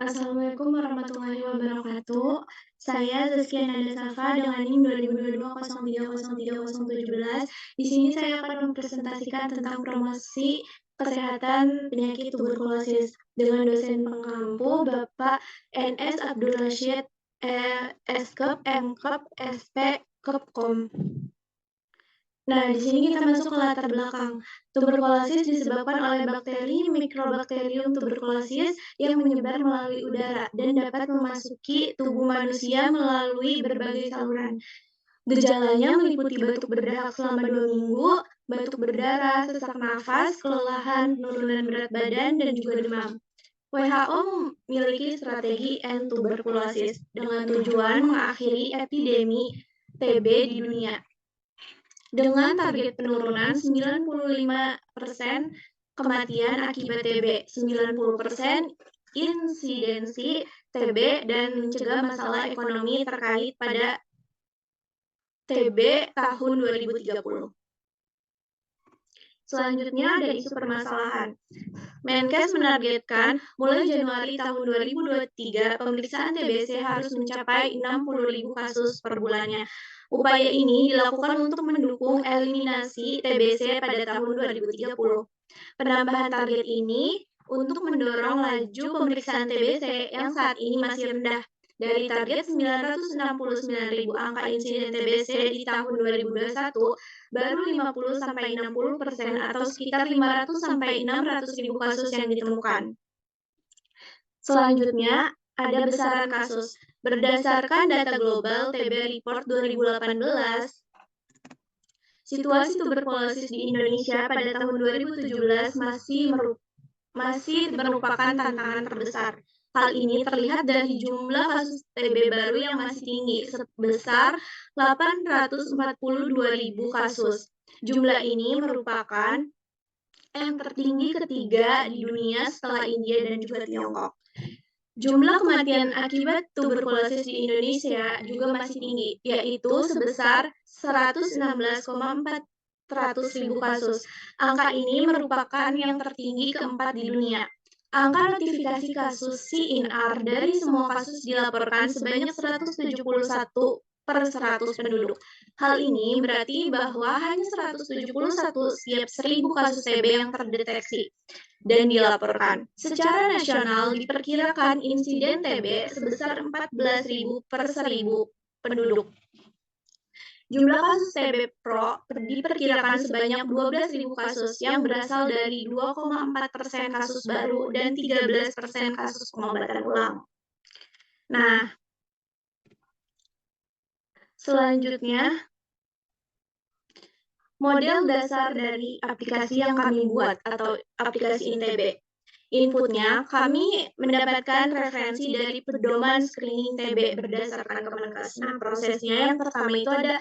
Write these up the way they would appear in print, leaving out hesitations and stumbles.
Assalamualaikum warahmatullahi wabarakatuh. Saya Zaskia Nanda Safa dengan NIM 2022 Di sini saya akan mempresentasikan tentang promosi kesehatan penyakit tuberkulosis dengan dosen pengampu Bapak NS Abdul Rashid, Skep, Mkep, SP, Kepkom. Nah, di sini kita masuk ke latar belakang. Tuberkulosis disebabkan oleh bakteri Mycobacterium tuberculosis yang menyebar melalui udara dan dapat memasuki tubuh manusia melalui berbagai saluran. Gejalanya meliputi batuk berdahak selama 2 minggu, batuk berdarah, sesak nafas, kelelahan, penurunan berat badan, dan juga demam. WHO memiliki strategi End Tuberculosis dengan tujuan mengakhiri epidemi TB di dunia dengan target penurunan 95% kematian akibat TB, 90% insidensi TB, dan mencegah masalah ekonomi terkait pada TB tahun 2030. Selanjutnya ada isu permasalahan. Menkes menargetkan mulai Januari tahun 2023 pemeriksaan TBC harus mencapai 60.000 kasus per bulannya. Upaya ini dilakukan untuk mendukung eliminasi TBC pada tahun 2030. Penambahan target ini untuk mendorong laju pemeriksaan TBC yang saat ini masih rendah. Dari target 969.000 angka insiden TBC di tahun 2021, baru 50-60% atau sekitar 500-600.000 kasus yang ditemukan. Selanjutnya, ada besaran kasus. Berdasarkan data global TB Report 2018, situasi tuberkulosis di Indonesia pada tahun 2017 masih merupakan tantangan terbesar. Hal ini terlihat dari jumlah kasus TB baru yang masih tinggi, sebesar 842.000 kasus. Jumlah ini merupakan yang tertinggi ketiga di dunia setelah India dan juga Tiongkok. Jumlah kematian akibat tuberkulosis di Indonesia juga masih tinggi, yaitu sebesar 116,400.000 kasus. Angka ini merupakan yang tertinggi keempat di dunia. Angka notifikasi kasus CINR dari semua kasus dilaporkan sebanyak 171 per 100 penduduk. Hal ini berarti bahwa hanya 171 setiap 1.000 kasus TB yang terdeteksi dan dilaporkan. Secara nasional diperkirakan insiden TB sebesar 14.000 per 1.000 penduduk. Jumlah kasus TB Pro diperkirakan sebanyak 12.000 kasus yang berasal dari 2,4% kasus baru dan 13% kasus pengobatan ulang. Nah, selanjutnya, model dasar dari aplikasi yang kami buat atau aplikasi InTB. Inputnya, kami mendapatkan referensi dari pedoman screening TB berdasarkan Kemenkes. Nah, prosesnya yang pertama itu ada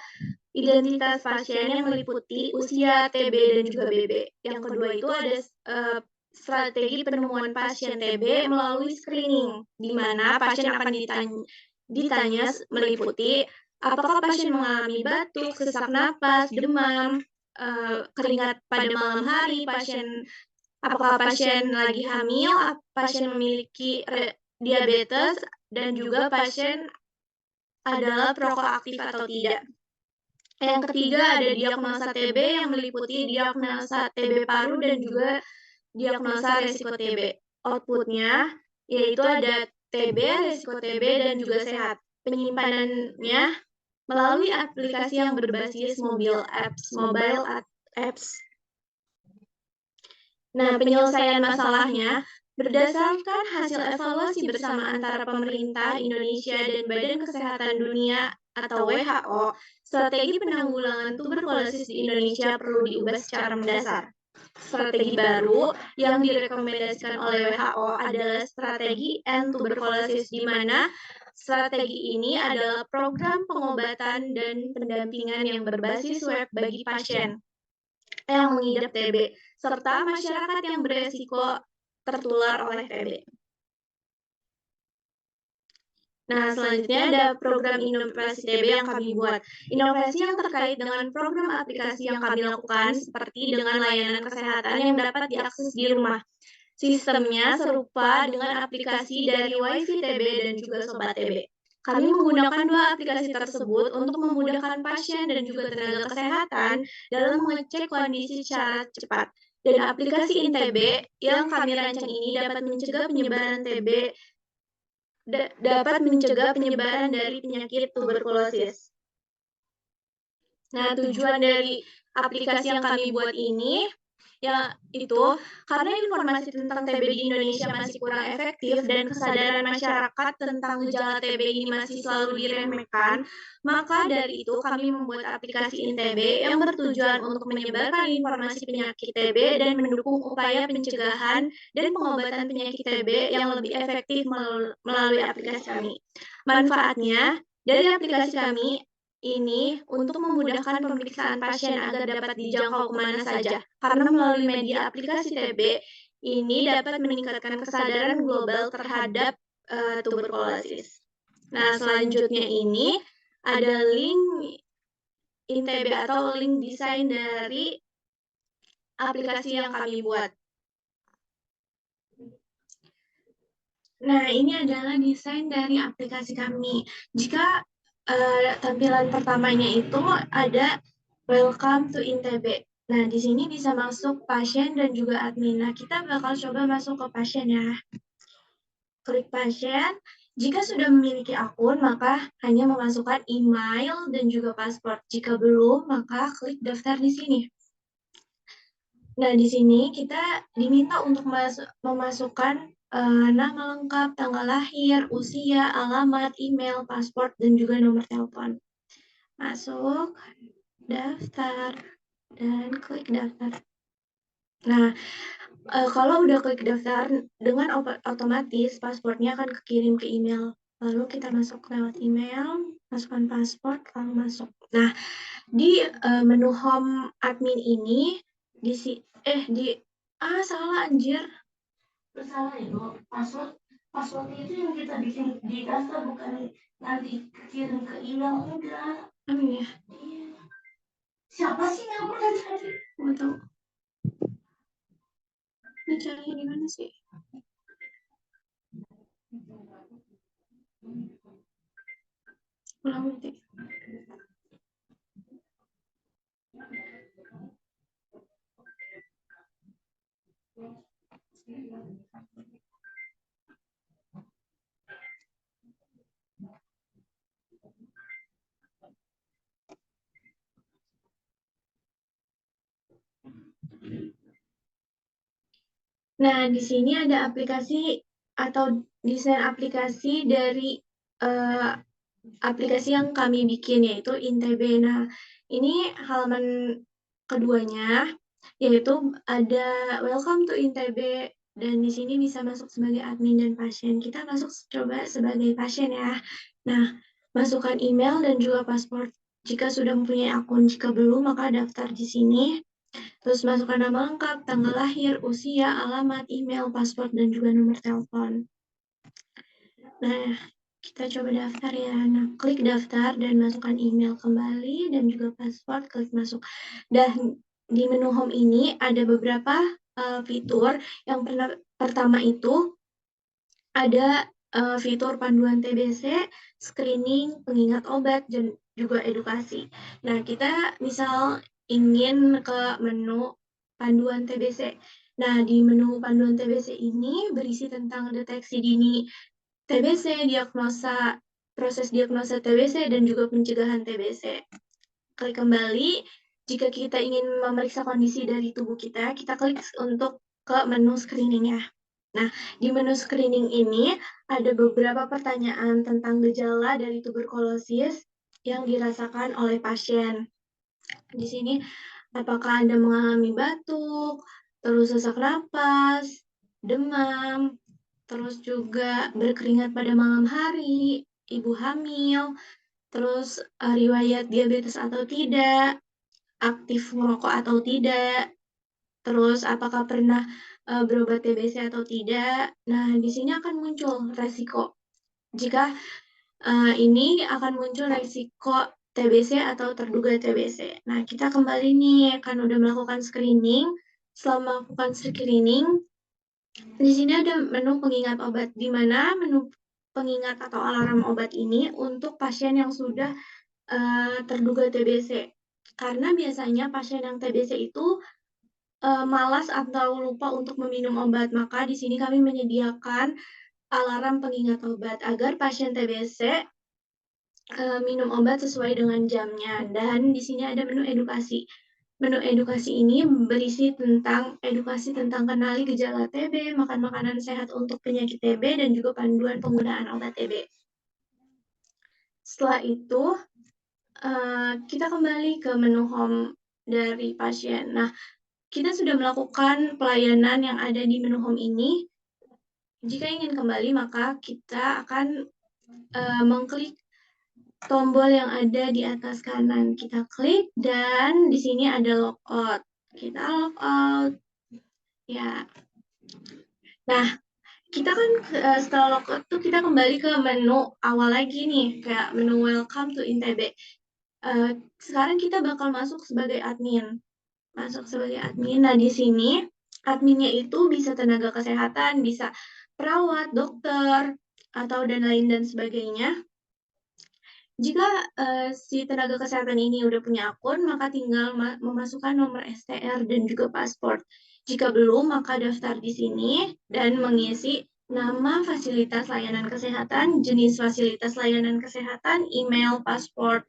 identitas pasien yang meliputi usia, TB, dan juga BB. Yang kedua itu ada strategi penemuan pasien TB melalui screening, di mana pasien akan ditanya meliputi apakah pasien mengalami batuk, sesak napas, demam, keringat pada malam hari, apakah pasien lagi hamil, pasien memiliki diabetes, dan juga pasien adalah perokok aktif atau tidak. Yang ketiga ada diagnosa TB yang meliputi diagnosa TB paru dan juga diagnosa resiko TB. Outputnya yaitu ada TB, resiko TB, dan juga sehat. Penyimpanannya melalui aplikasi yang berbasis mobile apps. Nah, penyelesaian masalahnya berdasarkan hasil evaluasi bersama antara pemerintah Indonesia dan Badan Kesehatan Dunia atau WHO, strategi penanggulangan tuberkulosis di Indonesia perlu diubah secara mendasar. Strategi baru yang direkomendasikan oleh WHO adalah strategi End Tuberculosis, di mana strategi ini adalah program pengobatan dan pendampingan yang berbasis web bagi pasien yang mengidap TB, serta masyarakat yang beresiko tertular oleh TB. Nah, selanjutnya ada program inovasi TB yang kami buat. Inovasi yang terkait dengan program aplikasi yang kami lakukan seperti dengan layanan kesehatan yang dapat diakses di rumah. Sistemnya serupa dengan aplikasi dari WiFi TB dan juga Sobat TB. Kami menggunakan dua aplikasi tersebut untuk memudahkan pasien dan juga tenaga kesehatan dalam mengecek kondisi secara cepat. Dan aplikasi InTB yang kami rancang ini dapat mencegah penyebaran TB, dapat mencegah penyebaran dari penyakit tuberkulosis. Nah, tujuan dari aplikasi yang kami buat ini, ya itu karena informasi tentang TB di Indonesia masih kurang efektif dan kesadaran masyarakat tentang gejala TB ini masih selalu diremehkan, maka dari itu kami membuat aplikasi InTB yang bertujuan untuk menyebarkan informasi penyakit TB dan mendukung upaya pencegahan dan pengobatan penyakit TB yang lebih efektif melalui aplikasi kami. Manfaatnya, dari aplikasi kami ini untuk memudahkan pemeriksaan pasien agar dapat dijangkau kemana saja. Karena melalui media aplikasi TB, ini dapat meningkatkan kesadaran global terhadap tuberkulosis. Nah, selanjutnya ini ada link InTB atau link desain dari aplikasi yang kami buat. Nah, ini adalah desain dari aplikasi kami. Jika tampilan pertamanya itu ada Welcome to InTB. Nah, di sini bisa masuk pasien dan juga admin. Nah, kita bakal coba masuk ke pasien ya. Klik pasien. Jika sudah memiliki akun, maka hanya memasukkan email dan juga password. Jika belum, maka klik daftar di sini. Nah, di sini kita diminta untuk memasukkan nama lengkap, tanggal lahir, usia, alamat, email, paspor, dan juga nomor telepon. Masuk, daftar, dan klik daftar. Nah, kalau udah klik daftar, dengan otomatis paspornya akan kekirim ke email. Lalu kita masuk lewat email, masukkan paspor, lalu masuk. Nah, di menu home admin ini, salah anjir. Salah itu, password itu yang kita bikin di daftar, bukan nanti kirim ke email, enggak. Iya. Siapa sih yang pernah tadi? Nggak tahu. Ini caranya gimana sih? Ulang nanti. Nah, di sini ada aplikasi atau desain aplikasi dari aplikasi yang kami bikin, yaitu InTB. Nah, ini halaman keduanya, yaitu ada Welcome to InTB, dan di sini bisa masuk sebagai admin dan pasien. Kita masuk coba sebagai pasien ya. Nah, masukkan email dan juga paspor jika sudah mempunyai akun. Jika belum, maka daftar di sini. Terus masukkan nama lengkap, tanggal lahir, usia, alamat, email, paspor, dan juga nomor telepon. Nah, kita coba daftar ya. Nah, klik daftar dan masukkan email kembali dan juga password, klik masuk. Dan di menu home ini ada beberapa fitur. Yang pertama itu ada fitur panduan TBC, screening, pengingat obat, dan juga edukasi. Nah, kita misal ingin ke menu panduan TBC. Nah, di menu panduan TBC ini berisi tentang deteksi dini TBC, diagnosa, proses diagnosa TBC, dan juga pencegahan TBC. Klik kembali. Jika kita ingin memeriksa kondisi dari tubuh kita, kita klik untuk ke menu screening ya. Nah, di menu screening ini ada beberapa pertanyaan tentang gejala dari tuberkulosis yang dirasakan oleh pasien. Di sini, apakah Anda mengalami batuk, terus sesak napas, demam, terus juga berkeringat pada malam hari, ibu hamil, terus riwayat diabetes atau tidak, aktif merokok atau tidak, terus apakah pernah berobat TBC atau tidak. Nah, di sini akan muncul resiko. Jika ini akan muncul resiko TBC atau terduga TBC. Nah, kita kembali nih, kan udah melakukan screening. Setelah melakukan screening, Di sini ada menu pengingat obat, di mana menu pengingat atau alarm obat ini untuk pasien yang sudah terduga TBC. Karena biasanya pasien yang TBC itu malas atau lupa untuk meminum obat, maka di sini kami menyediakan alarm pengingat obat agar pasien TBC minum obat sesuai dengan jamnya. Dan di sini ada menu edukasi. Menu edukasi ini berisi tentang edukasi tentang kenali gejala TB, makan makanan sehat untuk penyakit TB, dan juga panduan penggunaan obat TB. Setelah itu, kita kembali ke menu home dari pasien. Nah, kita sudah melakukan pelayanan yang ada di menu home ini. Jika ingin kembali, maka kita akan mengklik tombol yang ada di atas kanan. Kita klik dan di sini ada logout. Kita logout. Ya. Nah, kita kan setelah logout tuh kita kembali ke menu awal lagi nih, kayak menu welcome to INTB. Sekarang kita bakal masuk sebagai admin. Masuk sebagai admin. Nah, di sini adminnya itu bisa tenaga kesehatan, bisa perawat, dokter, atau dan lain dan sebagainya. Jika si tenaga kesehatan ini udah punya akun, maka tinggal memasukkan nomor STR dan juga paspor. Jika belum, maka daftar di sini dan mengisi nama fasilitas layanan kesehatan, jenis fasilitas layanan kesehatan, email, paspor,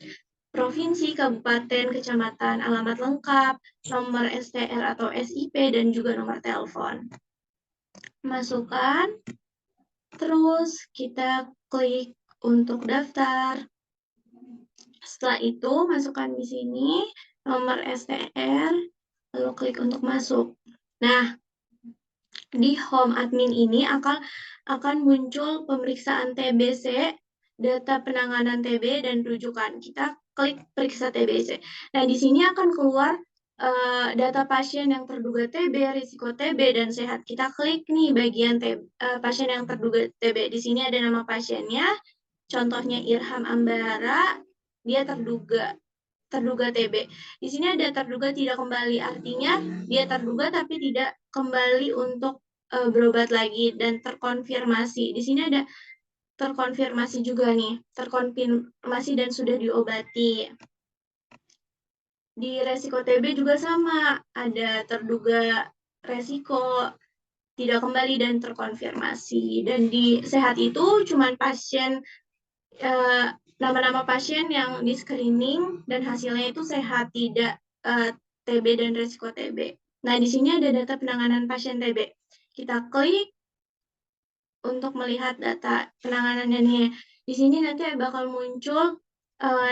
provinsi, kabupaten, kecamatan, alamat lengkap, nomor STR atau SIP, dan juga nomor telepon. Masukkan, terus kita klik untuk daftar. Setelah itu, masukkan di sini nomor STR, lalu klik untuk masuk. Nah, di home admin ini akan muncul pemeriksaan TBC, data penanganan TB, dan rujukan. Kita klik periksa TBC. Nah, di sini akan keluar data pasien yang terduga TB, risiko TB, dan sehat. Kita klik nih bagian pasien yang terduga TB. Di sini ada nama pasiennya, contohnya Irham Ambara, dia terduga TB. Di sini ada terduga tidak kembali, artinya dia terduga tapi tidak kembali untuk berobat lagi dan terkonfirmasi. Di sini ada terkonfirmasi juga nih, terkonfirmasi dan sudah diobati. Di resiko TB juga sama, ada terduga resiko tidak kembali dan terkonfirmasi. Dan di sehat itu cuma pasien nama-nama pasien yang di screening dan hasilnya itu sehat, tidak TB dan resiko TB. Nah, di sini ada data penanganan pasien TB. Kita klik untuk melihat data penanganannya. Di sini nanti bakal muncul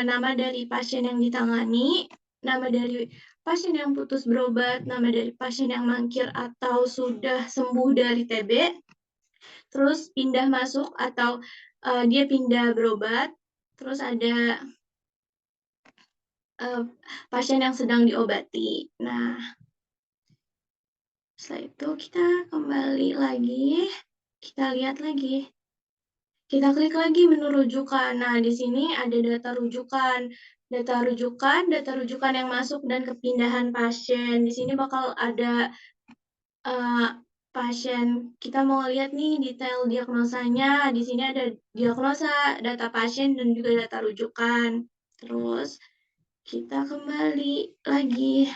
nama dari pasien yang ditangani, nama dari pasien yang putus berobat, nama dari pasien yang mangkir atau sudah sembuh dari TB, terus pindah masuk atau dia pindah berobat, terus ada pasien yang sedang diobati. Nah, setelah itu kita kembali lagi, kita lihat lagi. Kita klik lagi menu rujukan. Nah, di sini ada data rujukan. Data rujukan yang masuk dan kepindahan pasien. Di sini bakal ada pasien. Kita mau lihat nih detail diagnosanya. Di sini ada diagnosa, data pasien, dan juga data rujukan. Terus kita kembali lagi.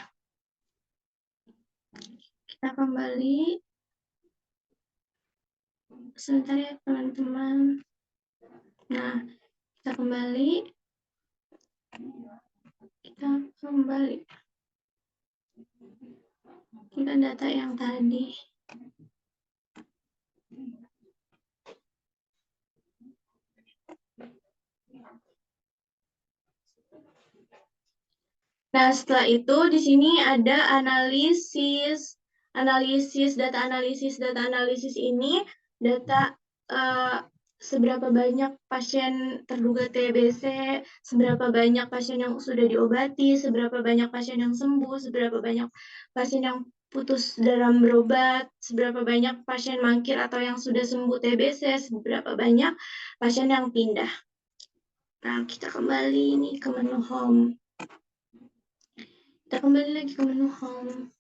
Kita kembali. Sebentar ya teman-teman. Nah, kita kembali. Kita data yang tadi. Nah, setelah itu di sini ada analisis data analisis ini data seberapa banyak pasien terduga TBC, seberapa banyak pasien yang sudah diobati, seberapa banyak pasien yang sembuh, seberapa banyak pasien yang putus dalam berobat, seberapa banyak pasien mangkir atau yang sudah sembuh TBC, seberapa banyak pasien yang pindah. Nah, kita kembali nih ke menu home. Kita kembali lagi ke menu home.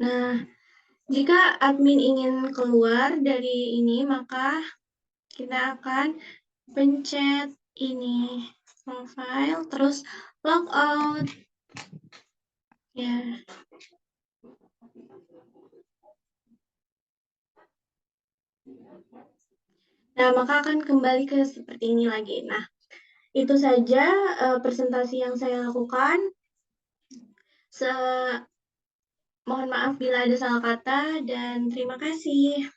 Nah, jika admin ingin keluar dari ini, maka kita akan pencet ini, profile, terus logout. Ya. Nah, maka akan kembali ke seperti ini lagi. Nah, itu saja presentasi yang saya lakukan. Mohon maaf bila ada salah kata dan terima kasih.